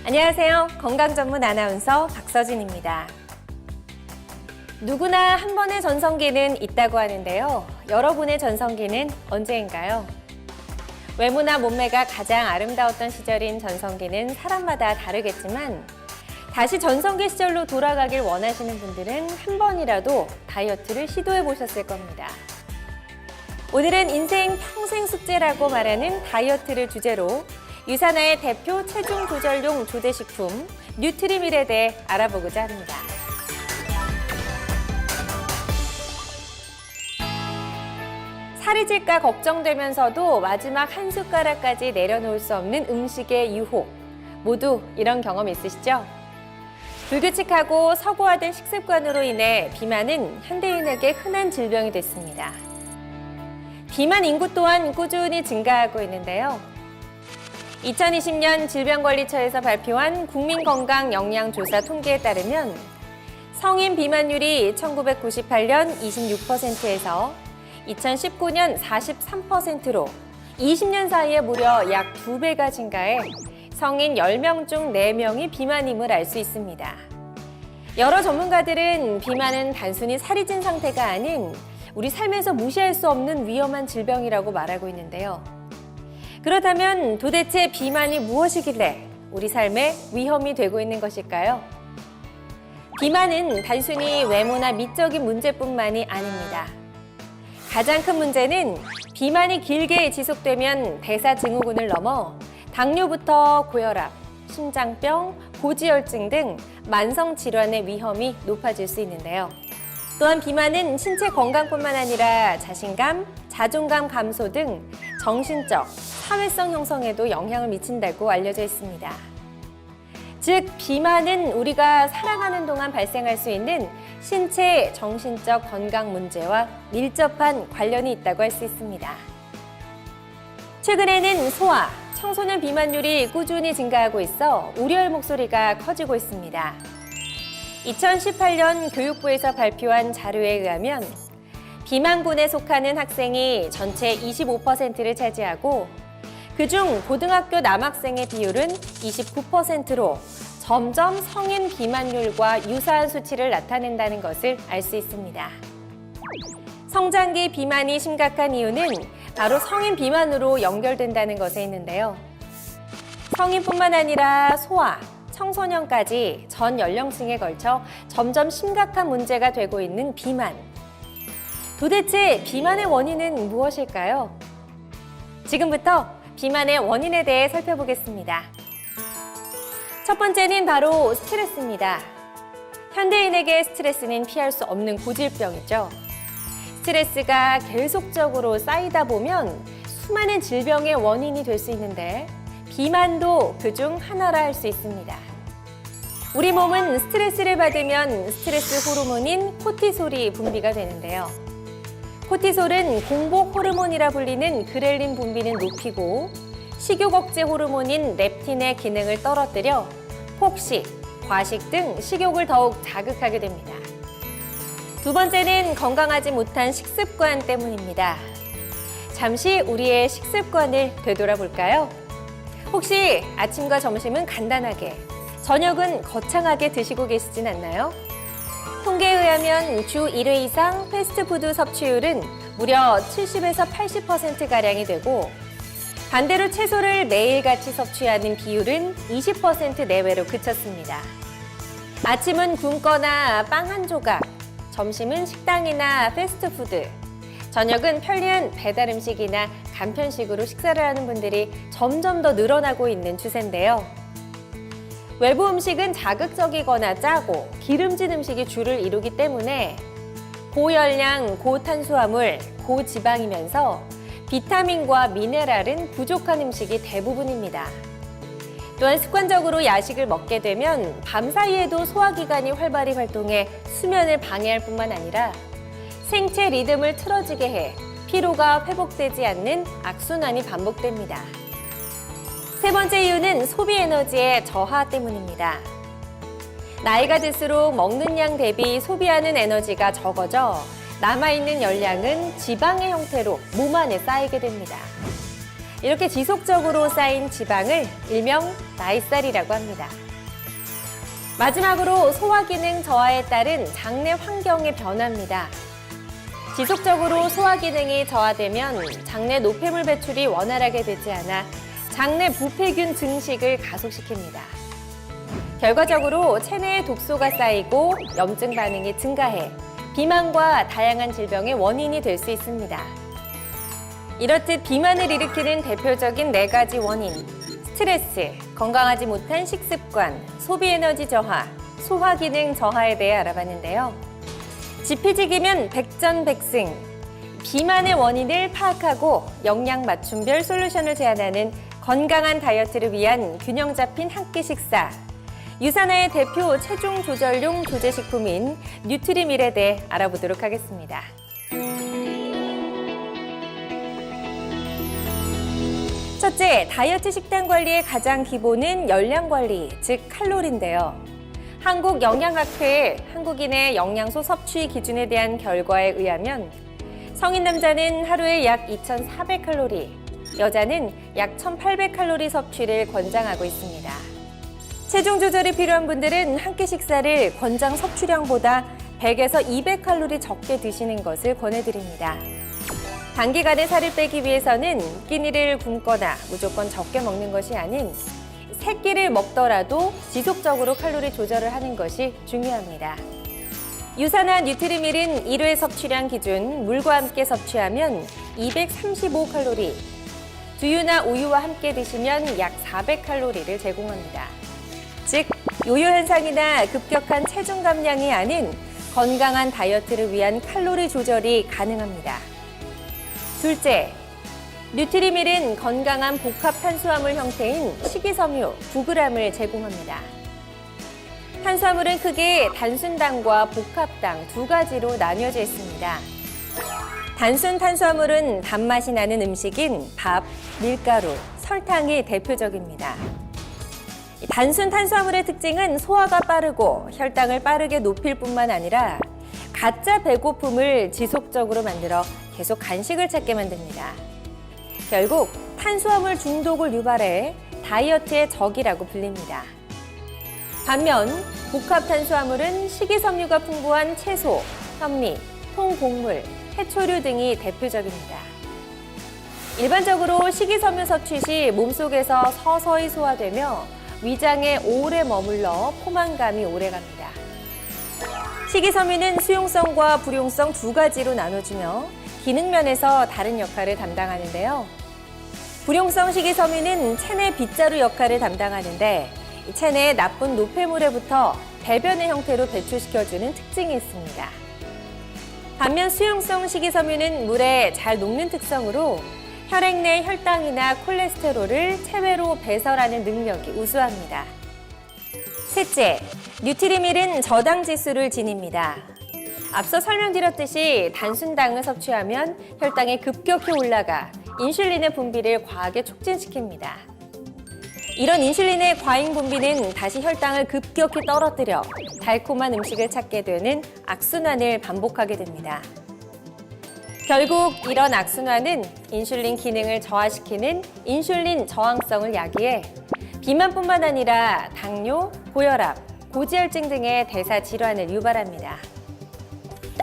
안녕하세요. 건강 전문 아나운서 박서진입니다. 누구나 한 번의 전성기는 있다고 하는데요. 여러분의 전성기는 언제인가요? 외모나 몸매가 가장 아름다웠던 시절인 전성기는 사람마다 다르겠지만 다시 전성기 시절로 돌아가길 원하시는 분들은 한 번이라도 다이어트를 시도해 보셨을 겁니다. 오늘은 인생 평생 숙제라고 말하는 다이어트를 주제로 유산화의 대표 체중 조절용 조제식품 뉴트리밀에 대해 알아보고자 합니다. 살이 찔까 걱정되면서도 마지막 한 숟가락까지 내려놓을 수 없는 음식의 유혹. 모두 이런 경험 있으시죠? 불규칙하고 서구화된 식습관으로 인해 비만은 현대인에게 흔한 질병이 됐습니다. 비만 인구 또한 꾸준히 증가하고 있는데요. 2020년 질병관리처에서 발표한 국민건강영양조사 통계에 따르면 성인 비만율이 1998년 26%에서 2019년 43%로 20년 사이에 무려 약 2배가 증가해 성인 10명 중 4명이 비만임을 알 수 있습니다. 여러 전문가들은 비만은 단순히 살이 찐 상태가 아닌 우리 삶에서 무시할 수 없는 위험한 질병이라고 말하고 있는데요. 그렇다면 도대체 비만이 무엇이길래 우리 삶에 위험이 되고 있는 것일까요? 비만은 단순히 외모나 미적인 문제뿐만이 아닙니다. 가장 큰 문제는 비만이 길게 지속되면 대사증후군을 넘어 당뇨부터 고혈압, 심장병, 고지혈증 등 만성 질환의 위험이 높아질 수 있는데요. 또한 비만은 신체 건강뿐만 아니라 자신감, 자존감 감소 등 정신적, 사회성 형성에도 영향을 미친다고 알려져 있습니다. 즉, 비만은 우리가 살아가는 동안 발생할 수 있는 신체, 정신적 건강 문제와 밀접한 관련이 있다고 할 수 있습니다. 최근에는 소아, 청소년 비만율이 꾸준히 증가하고 있어 우려의 목소리가 커지고 있습니다. 2018년 교육부에서 발표한 자료에 의하면 비만군에 속하는 학생이 전체 25%를 차지하고 그중 고등학교 남학생의 비율은 29%로 점점 성인 비만율과 유사한 수치를 나타낸다는 것을 알 수 있습니다. 성장기 비만이 심각한 이유는 바로 성인 비만으로 연결된다는 것에 있는데요. 성인뿐만 아니라 소아, 청소년까지 전 연령층에 걸쳐 점점 심각한 문제가 되고 있는 비만. 도대체 비만의 원인은 무엇일까요? 지금부터 비만의 원인에 대해 살펴보겠습니다. 첫 번째는 바로 스트레스입니다. 현대인에게 스트레스는 피할 수 없는 고질병이죠. 스트레스가 계속적으로 쌓이다 보면 수많은 질병의 원인이 될 수 있는데 비만도 그중 하나라 할 수 있습니다. 우리 몸은 스트레스를 받으면 스트레스 호르몬인 코티솔이 분비가 되는데요. 코티솔은 공복 호르몬이라 불리는 그렐린 분비는 높이고 식욕 억제 호르몬인 렙틴의 기능을 떨어뜨려 폭식, 과식 등 식욕을 더욱 자극하게 됩니다. 두 번째는 건강하지 못한 식습관 때문입니다. 잠시 우리의 식습관을 되돌아볼까요? 혹시 아침과 점심은 간단하게, 저녁은 거창하게 드시고 계시진 않나요? 통계에 의하면 주 1회 이상 패스트푸드 섭취율은 무려 70에서 80%가량이 되고 반대로 채소를 매일같이 섭취하는 비율은 20% 내외로 그쳤습니다. 아침은 굶거나 빵 한 조각, 점심은 식당이나 패스트푸드, 저녁은 편리한 배달 음식이나 간편식으로 식사를 하는 분들이 점점 더 늘어나고 있는 추세인데요. 외부 음식은 자극적이거나 짜고 기름진 음식이 주를 이루기 때문에 고열량, 고탄수화물, 고지방이면서 비타민과 미네랄은 부족한 음식이 대부분입니다. 또한 습관적으로 야식을 먹게 되면 밤사이에도 소화기관이 활발히 활동해 수면을 방해할 뿐만 아니라 생체 리듬을 틀어지게 해 피로가 회복되지 않는 악순환이 반복됩니다. 세 번째 이유는 소비 에너지의 저하 때문입니다. 나이가 들수록 먹는 양 대비 소비하는 에너지가 적어져 남아있는 열량은 지방의 형태로 몸 안에 쌓이게 됩니다. 이렇게 지속적으로 쌓인 지방을 일명 나이살이라고 합니다. 마지막으로 소화 기능 저하에 따른 장내 환경의 변화입니다. 지속적으로 소화 기능이 저하되면 장내 노폐물 배출이 원활하게 되지 않아 장내 부패균 증식을 가속시킵니다. 결과적으로 체내에 독소가 쌓이고 염증 반응이 증가해 비만과 다양한 질병의 원인이 될 수 있습니다. 이렇듯 비만을 일으키는 대표적인 4가지 원인, 스트레스, 건강하지 못한 식습관, 소비 에너지 저하, 소화 기능 저하에 대해 알아봤는데요. 지피지기면 백전백승, 비만의 원인을 파악하고 영양 맞춤별 솔루션을 제안하는 건강한 다이어트를 위한 균형 잡힌 한 끼 식사. 유산화의 대표 체중 조절용 조제식품인 뉴트리밀에 대해 알아보도록 하겠습니다. 첫째, 다이어트 식단 관리의 가장 기본은 열량 관리, 즉 칼로리인데요. 한국영양학회의 한국인의 영양소 섭취 기준에 대한 결과에 의하면 성인 남자는 하루에 약 2,400칼로리, 여자는 약 1,800칼로리 섭취를 권장하고 있습니다. 체중 조절이 필요한 분들은 한 끼 식사를 권장 섭취량보다 100에서 200칼로리 적게 드시는 것을 권해드립니다. 단기간에 살을 빼기 위해서는 끼니를 굶거나 무조건 적게 먹는 것이 아닌 세 끼를 먹더라도 지속적으로 칼로리 조절을 하는 것이 중요합니다. 유산화 뉴트리밀은 1회 섭취량 기준 물과 함께 섭취하면 235칼로리, 두유나 우유와 함께 드시면 약 400칼로리를 제공합니다. 즉, 요요 현상이나 급격한 체중 감량이 아닌 건강한 다이어트를 위한 칼로리 조절이 가능합니다. 둘째, 뉴트리밀은 건강한 복합 탄수화물 형태인 식이섬유 9g을 제공합니다. 탄수화물은 크게 단순당과 복합당 2가지로 나뉘어져 있습니다. 단순 탄수화물은 단맛이 나는 음식인 밥, 밀가루, 설탕이 대표적입니다. 단순 탄수화물의 특징은 소화가 빠르고 혈당을 빠르게 높일 뿐만 아니라 가짜 배고픔을 지속적으로 만들어 계속 간식을 찾게 만듭니다. 결국 탄수화물 중독을 유발해 다이어트의 적이라고 불립니다. 반면 복합 탄수화물은 식이섬유가 풍부한 채소, 현미, 통곡물, 해초류 등이 대표적입니다. 일반적으로 식이섬유 섭취 시 몸속에서 서서히 소화되며 위장에 오래 머물러 포만감이 오래갑니다. 식이섬유는 수용성과 불용성 2가지로 나눠지며 기능 면에서 다른 역할을 담당하는데요. 불용성 식이섬유는 체내 빗자루 역할을 담당하는데 체내의 나쁜 노폐물에부터 배변의 형태로 배출시켜주는 특징이 있습니다. 반면 수용성 식이섬유는 물에 잘 녹는 특성으로 혈액 내 혈당이나 콜레스테롤을 체외로 배설하는 능력이 우수합니다. 셋째, 뉴트리밀은 저당 지수를 지닙니다. 앞서 설명드렸듯이 단순당을 섭취하면 혈당이 급격히 올라가 인슐린의 분비를 과하게 촉진시킵니다. 이런 인슐린의 과잉 분비는 다시 혈당을 급격히 떨어뜨려 달콤한 음식을 찾게 되는 악순환을 반복하게 됩니다. 결국 이런 악순환은 인슐린 기능을 저하시키는 인슐린 저항성을 야기해 비만뿐만 아니라 당뇨, 고혈압, 고지혈증 등의 대사 질환을 유발합니다.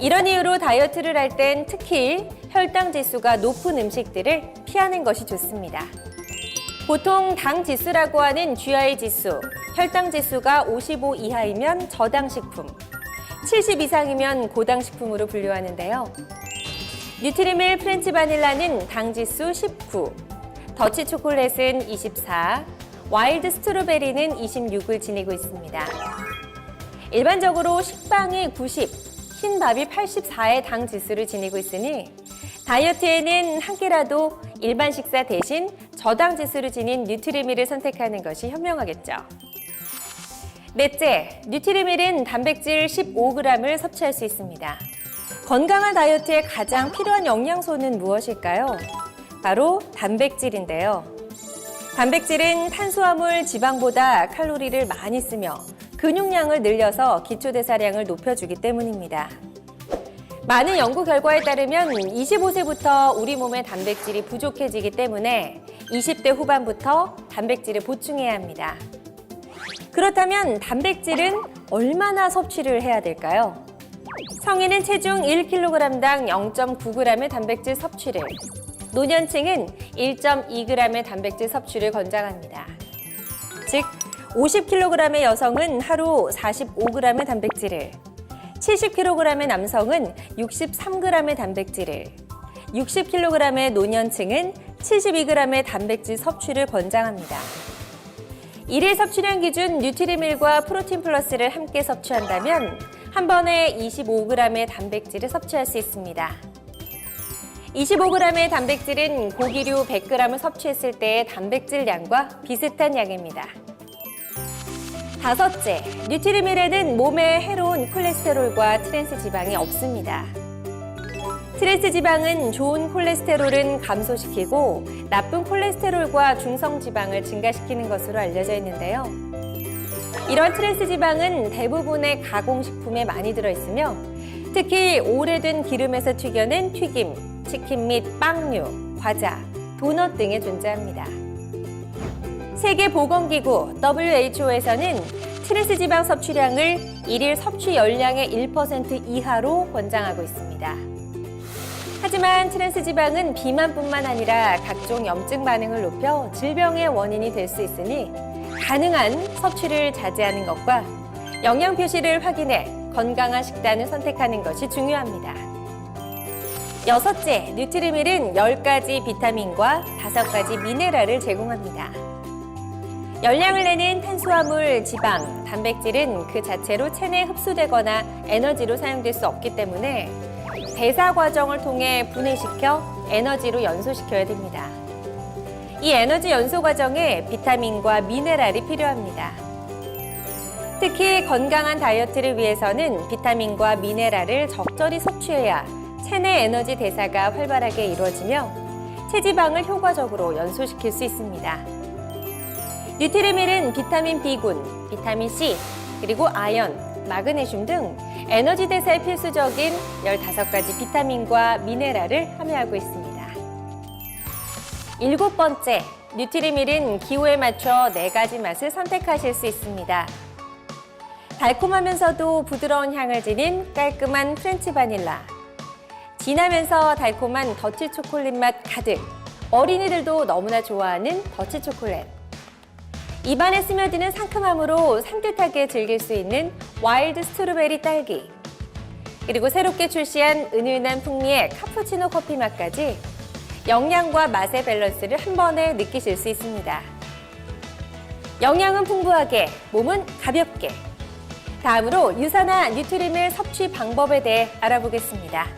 이런 이유로 다이어트를 할 땐 특히 혈당 지수가 높은 음식들을 피하는 것이 좋습니다. 보통 당 지수라고 하는 GI 지수, 혈당 지수가 55 이하이면 저당 식품, 70 이상이면 고당 식품으로 분류하는데요. 뉴트리밀 프렌치 바닐라는 당 지수 19, 더치 초콜릿은 24, 와일드 스트로베리는 26을 지니고 있습니다. 일반적으로 식빵이 90, 흰밥이 84의 당 지수를 지니고 있으니 다이어트에는 한 끼라도 일반 식사 대신 저당 지수를 지닌 뉴트리밀을 선택하는 것이 현명하겠죠. 넷째, 뉴트리밀은 단백질 15g을 섭취할 수 있습니다. 건강한 다이어트에 가장 필요한 영양소는 무엇일까요? 바로 단백질인데요. 단백질은 탄수화물, 지방보다 칼로리를 많이 쓰며 근육량을 늘려서 기초대사량을 높여주기 때문입니다. 많은 연구 결과에 따르면 25세부터 우리 몸의 단백질이 부족해지기 때문에 20대 후반부터 단백질을 보충해야 합니다. 그렇다면 단백질은 얼마나 섭취를 해야 될까요? 성인은 체중 1kg당 0.9g의 단백질 섭취를, 노년층은 1.2g의 단백질 섭취를 권장합니다. 즉, 50kg의 여성은 하루 45g의 단백질을, 70kg의 남성은 63g의 단백질을, 60kg의 노년층은 72g의 단백질 섭취를 권장합니다. 일일 섭취량 기준 뉴트리밀과 프로틴 플러스를 함께 섭취한다면 한 번에 25g의 단백질을 섭취할 수 있습니다. 25g의 단백질은 고기류 100g을 섭취했을 때의 단백질 양과 비슷한 양입니다. 다섯째, 뉴트리밀에는 몸에 해로운 콜레스테롤과 트랜스 지방이 없습니다. 트랜스 지방은 좋은 콜레스테롤은 감소시키고 나쁜 콜레스테롤과 중성 지방을 증가시키는 것으로 알려져 있는데요. 이런 트랜스 지방은 대부분의 가공식품에 많이 들어있으며 특히 오래된 기름에서 튀겨낸 튀김, 치킨 및 빵류, 과자, 도넛 등에 존재합니다. 세계보건기구 WHO에서는 트랜스 지방 섭취량을 일일 섭취 열량의 1% 이하로 권장하고 있습니다. 하지만 트랜스 지방은 비만뿐만 아니라 각종 염증 반응을 높여 질병의 원인이 될 수 있으니 가능한 섭취를 자제하는 것과 영양 표시를 확인해 건강한 식단을 선택하는 것이 중요합니다. 여섯째, 뉴트리밀은 10가지 비타민과 5가지 미네랄을 제공합니다. 열량을 내는 탄수화물, 지방, 단백질은 그 자체로 체내에 흡수되거나 에너지로 사용될 수 없기 때문에 대사 과정을 통해 분해시켜 에너지로 연소시켜야 됩니다. 이 에너지 연소 과정에 비타민과 미네랄이 필요합니다. 특히 건강한 다이어트를 위해서는 비타민과 미네랄을 적절히 섭취해야 체내 에너지 대사가 활발하게 이루어지며 체지방을 효과적으로 연소시킬 수 있습니다. 뉴트리밀은 비타민 B군, 비타민 C, 그리고 아연, 마그네슘 등 에너지 대사에 필수적인 15가지 비타민과 미네랄을 함유하고 있습니다. 일곱 번째, 뉴트리밀은 기호에 맞춰 4가지 맛을 선택하실 수 있습니다. 달콤하면서도 부드러운 향을 지닌 깔끔한 프렌치 바닐라, 진하면서 달콤한 더치 초콜릿 맛 가득, 어린이들도 너무나 좋아하는 더치 초콜릿, 입안에 스며드는 상큼함으로 산뜻하게 즐길 수 있는 와일드 스트로베리 딸기, 그리고 새롭게 출시한 은은한 풍미의 카푸치노 커피 맛까지 영양과 맛의 밸런스를 한 번에 느끼실 수 있습니다. 영양은 풍부하게, 몸은 가볍게. 다음으로 유산화 뉴트리밀 섭취 방법에 대해 알아보겠습니다.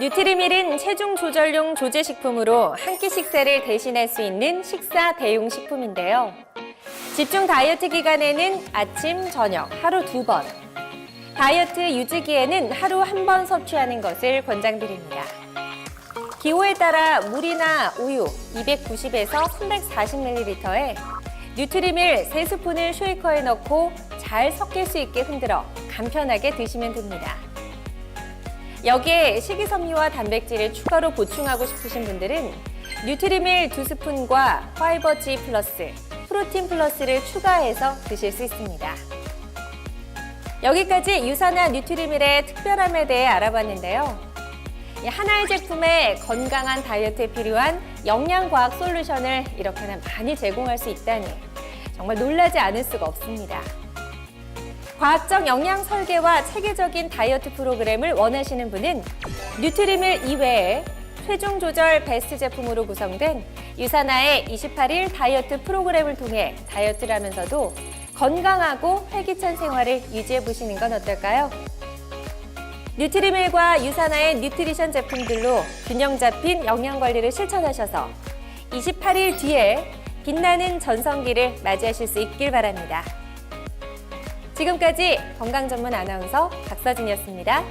뉴트리밀은 체중 조절용 조제식품으로 한 끼 식사를 대신할 수 있는 식사 대용 식품인데요. 집중 다이어트 기간에는 아침, 저녁 하루 2번, 다이어트 유지기에는 하루 1번 섭취하는 것을 권장드립니다. 기호에 따라 물이나 우유 290에서 340ml에 뉴트리밀 3스푼을 쉐이커에 넣고 잘 섞일 수 있게 흔들어 간편하게 드시면 됩니다. 여기에 식이섬유와 단백질을 추가로 보충하고 싶으신 분들은 뉴트리밀 2스푼과 파이버 G 플러스, 프로틴 플러스를 추가해서 드실 수 있습니다. 여기까지 유산화 뉴트리밀의 특별함에 대해 알아봤는데요. 하나의 제품에 건강한 다이어트에 필요한 영양과학 솔루션을 이렇게나 많이 제공할 수 있다니 정말 놀라지 않을 수가 없습니다. 과학적 영양 설계와 체계적인 다이어트 프로그램을 원하시는 분은 뉴트리밀 이외에 체중 조절 베스트 제품으로 구성된 유산화의 28일 다이어트 프로그램을 통해 다이어트를 하면서도 건강하고 활기찬 생활을 유지해 보시는 건 어떨까요? 뉴트리밀과 유산화의 뉴트리션 제품들로 균형 잡힌 영양 관리를 실천하셔서 28일 뒤에 빛나는 전성기를 맞이하실 수 있길 바랍니다. 지금까지 건강 전문 아나운서 박서진이었습니다.